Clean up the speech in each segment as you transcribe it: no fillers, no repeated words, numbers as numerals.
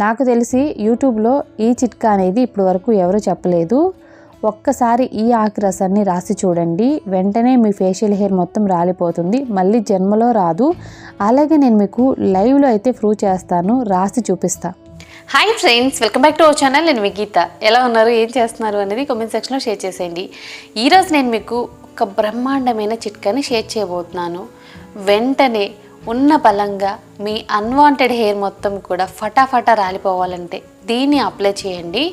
నాకు తెలిసి యూట్యూబ్లో ఈ చిట్కా అనేది ఇప్పటి వరకు ఎవరు చెప్పలేదు. ఒక్కసారి ఈ ఆకు రసాన్ని రాసి చూడండి, వెంటనే మీ ఫేషియల్ హెయిర్ మొత్తం రాలిపోతుంది, మళ్ళీ జన్మలో రాదు. అలాగే నేను మీకు లైవ్లో అయితే ప్రూవ్ చేస్తాను, రాసి చూపిస్తా. Hi friends, welcome back to our channel. నేను మీ గీత. ఎలా ఉన్నారు, ఏం చేస్తున్నారు అనేది కామెంట్ సెక్షన్లో షేర్ చేసేయండి. ఈరోజు నేను మీకు ఒక బ్రహ్మాండమైన చిట్కాని షేర్ చేయబోతున్నాను. వెంటనే ఉన్న బలంగా మీ అన్వాంటెడ్ హెయిర్ మొత్తం కూడా ఫటాఫటా రాలిపోవాలంటే దీన్ని అప్లై చేయండి.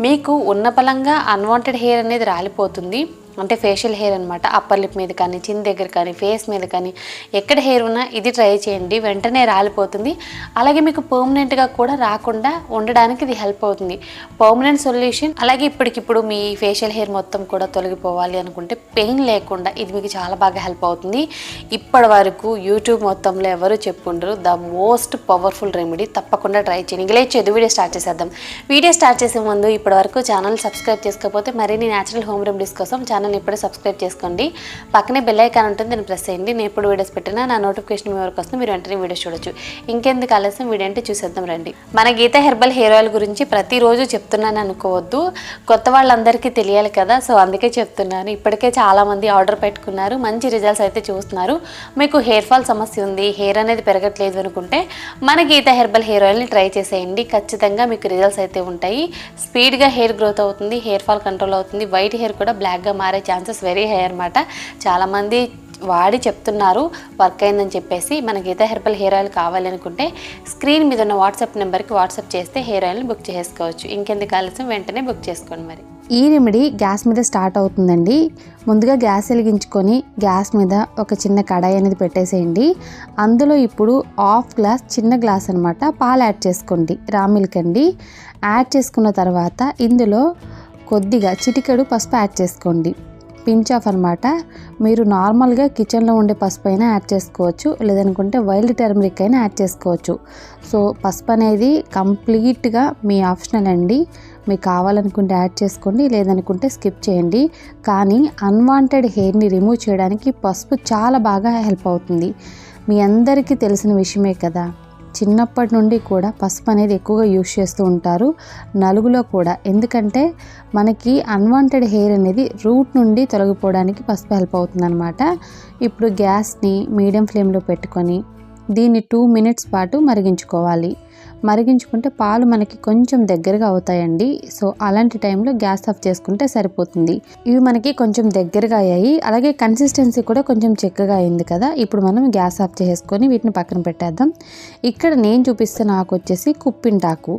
మీకు ఉన్న బలంగా అన్వాంటెడ్ హెయిర్ అనేది రాలిపోతుంది. అంటే ఫేషియల్ హెయిర్ అనమాట. అప్పర్ లిప్ మీద కానీ, చిన్ దగ్గర కానీ, ఫేస్ మీద కానీ ఎక్కడ హెయిర్ ఉన్నా ఇది ట్రై చేయండి, వెంటనే రాలిపోతుంది. అలాగే మీకు పర్మనెంట్గా కూడా రాకుండా ఉండడానికి ఇది హెల్ప్ అవుతుంది. Permanent solution. అలాగే ఇప్పటికిప్పుడు మీ ఫేషియల్ హెయిర్ మొత్తం కూడా తొలగిపోవాలి అనుకుంటే పెయిన్ లేకుండా ఇది మీకు చాలా బాగా హెల్ప్ అవుతుంది. ఇప్పటి వరకు యూట్యూబ్ మొత్తంలో ఎవరు చెప్పుండరు ద మోస్ట్ పవర్ఫుల్ రెమెడీ. తప్పకుండా ట్రై చేయండి. ఇంక లేదు, వీడియో స్టార్ట్ చేసేద్దాం. వీడియో స్టార్ట్ చేసే ముందు ఇప్పటి వరకు ఛానల్ సబ్స్క్రైబ్ చేసుకోకపోతే మరిన్ని న్యాచురల్ హోమ్ రెమెడీస్ కోసం ఛానల్ ఇప్పుడే సబ్స్క్రైబ్ చేసుకోండి. పక్కనే బెల్ ఐకాన్ ఉంటుంది, నేను ప్రెస్ చేయండి. నేను ఎప్పుడు వీడియోస్ పెట్టినా నా నోటిఫికేషన్ మీ వరకు వస్తుంది, మీరు వెంటనే వీడియోస్ చూడొచ్చు. ఇంకెందుకు ఆలస్యం, వీడియో అంటే చూసేద్దాం రండి. మన గీత హెర్బల్ హెయిర్ ఆయిల్ గురించి ప్రతిరోజు చెప్తున్నాను అనుకోవద్దు, కొత్త వాళ్ళందరికీ తెలియాలి కదా, సో అందుకే చెప్తున్నాను. ఇప్పటికే చాలామంది ఆర్డర్ పెట్టుకున్నారు, మంచి రిజల్ట్స్ అయితే చూస్తున్నారు. మీకు హెయిర్ ఫాల్ సమస్య ఉంది, హెయిర్ అనేది పెరగట్లేదు అనుకుంటే మన గీత హెర్బల్ హెయిర్ ఆయిల్ని ట్రై చేసేయండి. ఖచ్చితంగా మీకు రిజల్ట్స్ అయితే ఉంటాయి. స్పీడ్గా హెయిర్ గ్రోత్ అవుతుంది, హెయిర్ ఫాల్ కంట్రోల్ అవుతుంది, వైట్ హెయిర్ కూడా బ్లాక్గా మారే ఛాన్సెస్ వెరీ హై అనమాట. చాలామంది వాడి చెప్తున్నారు వర్క్ అయిందని చెప్పేసి. మన గీత హెర్బల్ హెయిర్ ఆయిల్ కావాలనుకుంటే స్క్రీన్ మీద ఉన్న వాట్సాప్ నెంబర్కి వాట్సాప్ చేస్తే హెయిర్ ఆయిల్ని బుక్ చేసుకోవచ్చు. ఇంకెందుకు ఆలస్యం, వెంటనే బుక్ చేసుకోండి. మరి ఈ రెమెడీ గ్యాస్ మీద స్టార్ట్ అవుతుందండి. ముందుగా గ్యాస్ వెలిగించుకొని గ్యాస్ మీద ఒక చిన్న కడాయి అనేది పెట్టేసేయండి. అందులో ఇప్పుడు హాఫ్ గ్లాస్, చిన్న గ్లాస్ అనమాట, పాలు యాడ్ చేసుకోండి. రా మిల్క్ అండి. యాడ్ చేసుకున్న తర్వాత ఇందులో కొద్దిగా చిటికెడు పసుపు యాడ్ చేసుకోండి. పించ్ ఆఫ్ అనమాట. మీరు నార్మల్గా కిచెన్లో ఉండే పసుపు అయినా యాడ్ చేసుకోవచ్చు, లేదనుకుంటే వైల్డ్ టర్మరిక్ అయినా యాడ్ చేసుకోవచ్చు. సో పసుపు అనేది కంప్లీట్గా మీ ఆప్షనల్ అండి. మీకు కావాలనుకుంటే యాడ్ చేసుకోండి, లేదనుకుంటే స్కిప్ చేయండి. కానీ అన్వాంటెడ్ హెయిర్ని రిమూవ్ చేయడానికి పసుపు చాలా బాగా హెల్ప్ అవుతుంది. మీ అందరికీ తెలిసిన విషయమే కదా, చిన్నప్పటి నుండి కూడా పసుపు అనేది ఎక్కువగా యూజ్ చేస్తూ ఉంటారు, నలుగులో కూడా. ఎందుకంటే మనకి అన్వాంటెడ్ హెయిర్ అనేది రూట్ నుండి తొలగిపోవడానికి పసుపు హెల్ప్ అవుతుంది అనమాట. ఇప్పుడు గ్యాస్ని మీడియం ఫ్లేమ్లో పెట్టుకొని దీన్ని 2 మినిట్స్ పాటు మరిగించుకోవాలి. మరిగించుకుంటే పాలు మనకి కొంచెం దగ్గరగా అవుతాయండి. సో అలాంటి టైంలో గ్యాస్ ఆఫ్ చేసుకుంటే సరిపోతుంది. ఇవి మనకి కొంచెం దగ్గరగా అయ్యాయి, అలాగే కన్సిస్టెన్సీ కూడా కొంచెం చిక్కగా అయింది కదా. ఇప్పుడు మనం గ్యాస్ ఆఫ్ చేసుకొని వీటిని పక్కన పెట్టేద్దాం. ఇక్కడ నేను చూపిస్తున్న ఆకు వచ్చేసి కుప్పింటాకు.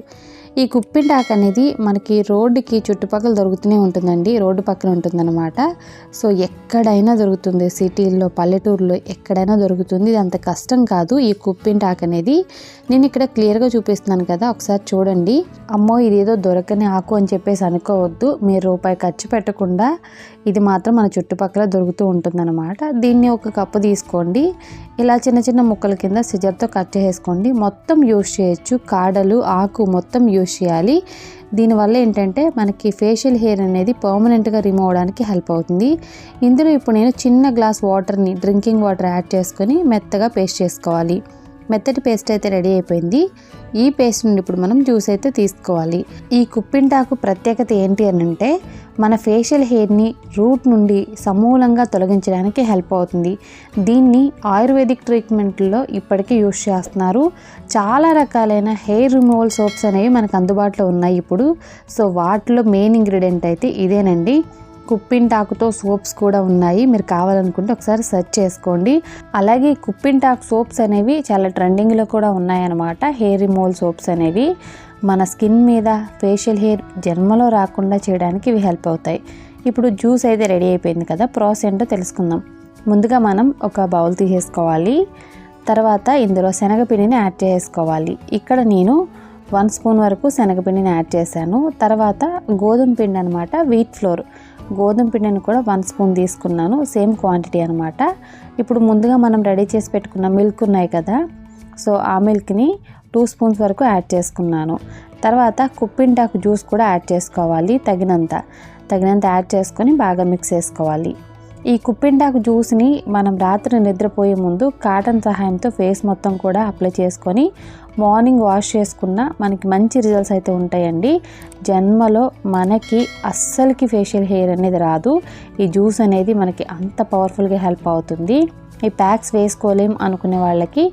ఈ కుప్పింటాకు అనేది మనకి రోడ్డుకి చుట్టుపక్కల దొరుకుతూనే ఉంటుందండి, రోడ్డు పక్కన ఉంటుందన్నమాట. సో ఎక్కడైనా దొరుకుతుంది, సిటీల్లో, పల్లెటూరులో ఎక్కడైనా దొరుకుతుంది. ఇది అంత కష్టం కాదు ఈ కుప్పింటాకు అనేది. నేను ఇక్కడ క్లియర్గా చూపిస్తున్నాను కదా, ఒకసారి చూడండి. అమ్మో ఇదేదో దొరకని ఆకు అని చెప్పేసి అనుకోవద్దు. మీరు రూపాయి ఖర్చు పెట్టకుండా ఇది మాత్రం మన చుట్టుపక్కల దొరుకుతూ ఉంటుందన్నమాట. దీన్ని ఒక కప్పు తీసుకోండి. ఇలా చిన్న చిన్న ముక్కల కింద సిజర్తో కట్ చేసుకోండి. మొత్తం యూజ్ చేయొచ్చు, కాడలు, ఆకు మొత్తం యూజ్ చేయాలి. దీనివల్ల ఏంటంటే మనకి ఫేషియల్ హెయిర్ అనేది పర్మనెంట్గా రిమూవ్ అవడానికి హెల్ప్ అవుతుంది. ఇందులో ఇప్పుడు నేను చిన్న గ్లాస్ వాటర్ని, డ్రింకింగ్ వాటర్ యాడ్ చేసుకొని మెత్తగా పేస్ట్ చేసుకోవాలి. మెత్తటి పేస్ట్ అయితే రెడీ అయిపోయింది. ఈ పేస్ట్ నుండి ఇప్పుడు మనం జ్యూస్ అయితే తీసుకోవాలి. ఈ కుప్పింటాకు ప్రత్యేకత ఏంటి అని అంటే మన ఫేషియల్ హెయిర్ని రూట్ నుండి సమూలంగా తొలగించడానికి హెల్ప్ అవుతుంది. దీన్ని ఆయుర్వేదిక్ ట్రీట్మెంట్లో ఇప్పటికీ యూజ్ చేస్తున్నారు. చాలా రకాలైన హెయిర్ రిమూవల్ సోప్స్ అనేవి మనకు అందుబాటులో ఉన్నాయి ఇప్పుడు. సో వాటిలో మెయిన్ ఇంగ్రీడియంట్ అయితే ఇదేనండి. కుప్పింటాకుతో సోప్స్ కూడా ఉన్నాయి, మీరు కావాలనుకుంటే ఒకసారి సెర్చ్ చేసుకోండి. అలాగే కుప్పింటాకు సోప్స్ అనేవి చాలా ట్రెండింగ్లో కూడా ఉన్నాయన్నమాట. హెయిర్ రిమూవల్ సోప్స్ అనేవి మన స్కిన్ మీద ఫేషియల్ హెయిర్ జన్మలో రాకుండా చేయడానికి ఇవి హెల్ప్ అవుతాయి. ఇప్పుడు జ్యూస్ అయితే రెడీ అయిపోయింది కదా, ప్రాసెస్ ఏంటో తెలుసుకుందాం. ముందుగా మనం ఒక బౌల్ తీసేసుకోవాలి. తర్వాత ఇందులో శనగపిండిని యాడ్ చేసుకోవాలి. ఇక్కడ నేను 1 స్పూన్ వరకు శనగపిండిని యాడ్ చేశాను. తర్వాత గోధుమ పిండి అనమాట, వీట్ ఫ్లోర్. గోధుమ పిండిని కూడా 1 స్పూన్ తీసుకున్నాను, సేమ్ క్వాంటిటీ అనమాట. ఇప్పుడు ముందుగా మనం రెడీ చేసి పెట్టుకున్న మిల్క్ ఉన్నాయి కదా, సో ఆ మిల్క్ని 2 స్పూన్స్ వరకు యాడ్ చేసుకున్నాను. తర్వాత కుప్పింటాకు జ్యూస్ కూడా యాడ్ చేసుకోవాలి, తగినంత యాడ్ చేసుకొని బాగా మిక్స్ చేసుకోవాలి. ఈ కుప్పింటాకు జ్యూస్ని మనం రాత్రి నిద్రపోయే ముందు కాటన్ సహాయంతో ఫేస్ మొత్తం కూడా అప్లై చేసుకొని మార్నింగ్ వాష్ చేసుకున్న మనకి మంచి రిజల్ట్స్ అయితే ఉంటాయండి. జన్మలో మనకి అస్సలకి ఫేషియల్ హెయిర్ అనేది రాదు. ఈ జ్యూస్ అనేది మనకి అంత పవర్ఫుల్గా హెల్ప్ అవుతుంది. ఈ ప్యాక్స్ వేసుకోలేం అనుకునే వాళ్ళకి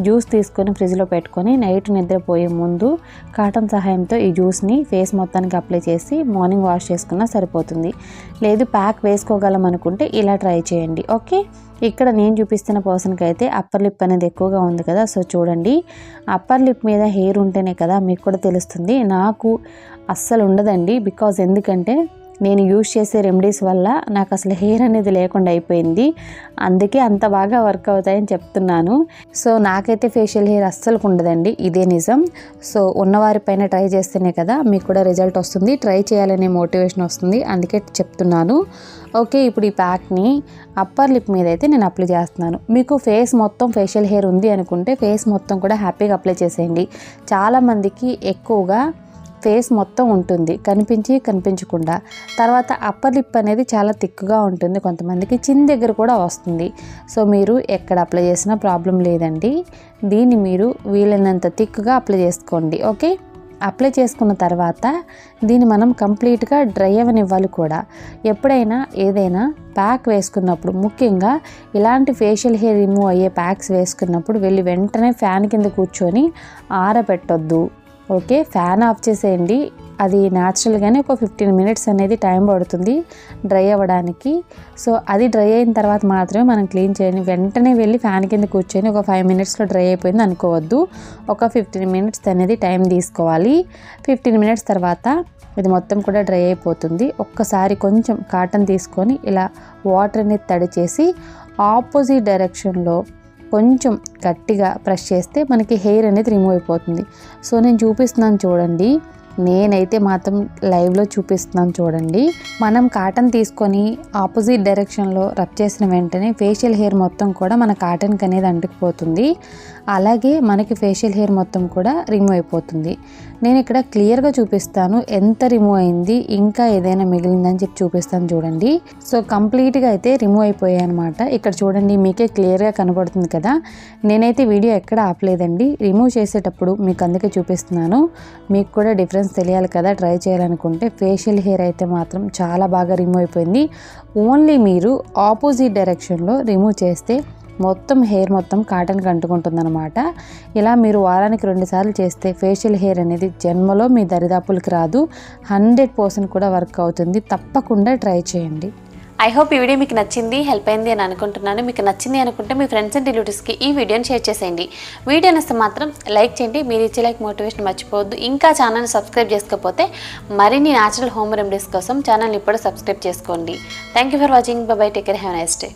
జ్యూస్ తీసుకొని ఫ్రిడ్జ్లో పెట్టుకొని నైట్ నిద్రపోయే ముందు కాటన్ సహాయంతో ఈ జ్యూస్ని ఫేస్ మొత్తానికి అప్లై చేసి మార్నింగ్ వాష్ చేసుకున్నా సరిపోతుంది. లేదు ప్యాక్ వేసుకోగలం అనుకుంటే ఇలా ట్రై చేయండి. ఓకే, ఇక్కడ నేను చూపిస్తున్న పర్సన్కి అయితే అప్పర్ లిప్ అనేది ఎక్కువగా ఉంది కదా. సో చూడండి, అప్పర్ లిప్ మీద హెయిర్ ఉంటేనే కదా మీకు కూడా తెలుస్తుంది. నాకు అస్సలు ఉండదండి. బికాజ్ ఎందుకంటే నేను యూజ్ చేసే రెమెడీస్ వల్ల నాకు అసలు హెయిర్ అనేది లేకుండా అయిపోయింది. అందుకే అంత బాగా వర్క్ అవుతాయని చెప్తున్నాను. సో నాకైతే ఫేషియల్ హెయిర్ అస్సలు ఉండదండి, ఇదే నిజం. సో ఉన్నవారిపైన ట్రై చేస్తేనే కదా మీకు కూడా రిజల్ట్ వస్తుంది, ట్రై చేయాలనే మోటివేషన్ వస్తుంది, అందుకే చెప్తున్నాను. ఓకే, ఇప్పుడు ఈ ప్యాక్ని అప్పర్ లిప్ మీద అయితే నేను అప్లై చేస్తున్నాను. మీకు ఫేస్ మొత్తం ఫేషియల్ హెయిర్ ఉంది అనుకుంటే ఫేస్ మొత్తం కూడా హ్యాపీగా అప్లై చేసేయండి. చాలామందికి ఎక్కువగా ఫేస్ మొత్తం ఉంటుంది, కనిపించకుండా. తర్వాత అప్పర్ లిప్ అనేది చాలా థిక్గా ఉంటుంది, కొంతమందికి చిన్ దగ్గర కూడా వస్తుంది. సో మీరు ఎక్కడ అప్లై చేసినా ప్రాబ్లం లేదండి. దీన్ని మీరు వీలైనంత థిక్గా అప్లై చేసుకోండి. ఓకే, అప్లై చేసుకున్న తర్వాత దీన్ని మనం కంప్లీట్గా డ్రై అవ్వనివ్వాలి కూడా. ఎప్పుడైనా ఏదైనా ప్యాక్ వేసుకున్నప్పుడు, ముఖ్యంగా ఇలాంటి ఫేషియల్ హెయిర్ రిమూవ్ అయ్యే ప్యాక్స్ వేసుకున్నప్పుడు వెళ్ళి వెంటనే ఫ్యాన్ కింద కూర్చొని ఆరబెట్టొద్దు. ఓకే, ఫ్యాన్ ఆఫ్ చేసేయండి. అది న్యాచురల్గానే ఒక 15 మినిట్స్ అనేది టైం పడుతుంది డ్రై అవ్వడానికి. సో అది డ్రై అయిన తర్వాత మాత్రమే మనం క్లీన్ చేయండి. వెంటనే వెళ్ళి ఫ్యాన్ కింద కూర్చొని ఒక 5 మినిట్స్లో డ్రై అయిపోయింది అనుకోవద్దు. ఒక 15 మినిట్స్ అనేది టైం తీసుకోవాలి. 15 మినిట్స్ తర్వాత ఇది మొత్తం కూడా డ్రై అయిపోతుంది. ఒక్కసారి కొంచెం కాటన్ తీసుకొని ఇలా వాటర్ అనేది తడి చేసి ఆపోజిట్ డైరెక్షన్లో కొంచెం గట్టిగా ప్రెస్ చేస్తే మనకి హెయిర్ అనేది రిమూవ్ అయిపోతుంది. సో నేను చూపిస్తున్నాను చూడండి, నేనైతే మాత్రం లైవ్లో చూపిస్తున్నాను చూడండి. మనం కాటన్ తీసుకొని ఆపోజిట్ డైరెక్షన్లో రబ్ చేసిన వెంటనే ఫేషియల్ హెయిర్ మొత్తం కూడా మన కాటన్కి అనేది అంటుకుపోతుంది. అలాగే మనకి ఫేషియల్ హెయిర్ మొత్తం కూడా రిమూవ్ అయిపోతుంది. నేను ఇక్కడ క్లియర్గా చూపిస్తాను ఎంత రిమూవ్ అయింది, ఇంకా ఏదైనా మిగిలిందని చెప్పి చూపిస్తాను చూడండి. సో కంప్లీట్గా అయితే రిమూవ్ అయిపోయాయి అనమాట. ఇక్కడ చూడండి, మీకే క్లియర్గా కనబడుతుంది కదా. నేనైతే వీడియో ఎక్కడ ఆపలేదండి, రిమూవ్ చేసేటప్పుడు మీకు అందుకే చూపిస్తున్నాను. మీకు కూడా డిఫరెన్స్ తెలియాలి కదా, ట్రై చేయాలనుకుంటే. ఫేషియల్ హెయిర్ అయితే మాత్రం చాలా బాగా రిమూవ్ అయిపోయింది. ఓన్లీ మీరు ఆపోజిట్ డైరెక్షన్లో రిమూవ్ చేస్తే మొత్తం హెయిర్ మొత్తం కాటన్కి అంటుకుంటుంది అనమాట. ఇలా మీరు వారానికి 2 సార్లు చేస్తే ఫేషియల్ హెయిర్ అనేది జన్మలో మీ దరిదాపులకి రాదు. 100% కూడా వర్క్ అవుతుంది. తప్పకుండా ట్రై చేయండి. ఐ హోప్ ఈ వీడియో మీకు నచ్చింది, హెల్ప్ అయింది అని అనుకుంటున్నాను. మీకు నచ్చింది అనుకుంటే మీ ఫ్రెండ్స్ అండ్ రిలేటివ్స్కి ఈ వీడియోని షేర్ చేసేయండి. వీడియో నచ్చితే మాత్రం లైక్ చేయండి. మీరు ఇచ్చే లైక్ మోటివేషన్ మర్చిపోవద్దు. ఇంకా ఛానల్ని సబ్స్క్రైబ్ చేసుకోకపోతే మరిన్ని న్యాచురల్ హోమ్ రెమెడీస్ కోసం ఛానల్ని ఇప్పుడు సబ్స్క్రైబ్ చేసుకోండి. Thank you for watching. By by, take care, have a nice day.